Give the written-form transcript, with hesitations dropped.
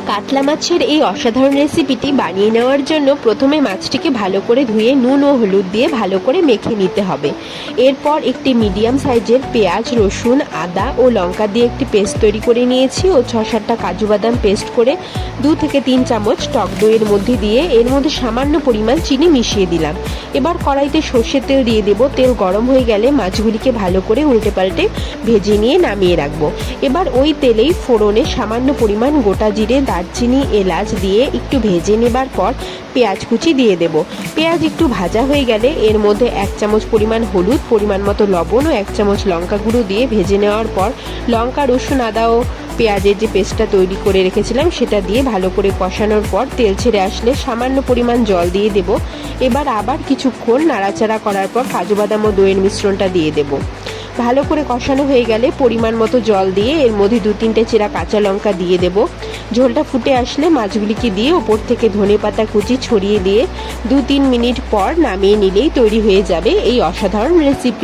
কাতলা মাছের এই অসাধারণ রেসিপিটি বানিয়ে নেওয়ার জন্য প্রথমে মাছটিকে ভালো করে ধুয়ে নুন ও হলুদ দিয়ে ভালো করে মেখে নিতে হবে। এরপর একটি মিডিয়াম সাইজের পেঁয়াজ, রসুন, আদা ও লঙ্কা দিয়ে একটি পেস্ট তৈরি করে নিয়েছি ও 6-7টা কাজু বাদাম পেস্ট করে 2 থেকে 3 চামচ টক দইয়ের মধ্যে দিয়ে এর মধ্যে সামান্য পরিমাণ চিনি মিশিয়ে দিলাম। এবার কড়াইতে সর্ষের তেল দিয়ে দেব। তেল গরম হয়ে গেলে মাছগুলিকে ভালো করে উল্টে পাল্টে ভেজে নিয়ে নামিয়ে রাখবো। এবার ওই তেলেই ফোড়নে সামান্য পরিমাণ গোটা জিরে, দারচিনি, এলাচ দিয়ে একটু ভেজে নেবার পর পেঁয়াজ কুচি দিয়ে দেব। পেঁয়াজ একটু ভাজা হয়ে গেলে এর মধ্যে 1 চামচ পরিমাণ হলুদ, পরিমাণ মতো লবণ ও 1 চামচ লঙ্কা গুঁড়ো দিয়ে ভেজে নেওয়ার পর লঙ্কা, রসুন, আদা ও পেঁয়াজের যে পেস্টটা তৈরি করে রেখেছিলাম সেটা দিয়ে ভালো করে কষানোর পর তেল ছেড়ে আসলে সামান্য পরিমাণ জল দিয়ে দেব। এবার আবার কিছুক্ষণ নাড়াচাড়া করার পর কাজু বাদাম ও দইয়ের মিশ্রণটা দিয়ে দেব। ভালো করে কষানো হয়ে গেলে পরিমাণ মতো জল দিয়ে এর মধ্যে 2-3টে চেরা কাঁচা লঙ্কা দিয়ে দেব। ঝোলটা ফুটে আসলে মাছগুলিকে দিয়ে ওপর থেকে ধনেপাতা কুচি ছড়িয়ে দিয়ে 2-3 মিনিট পর নামিয়ে নিলেই তৈরি হয়ে যাবে এই অসাধারণ রেসিপি।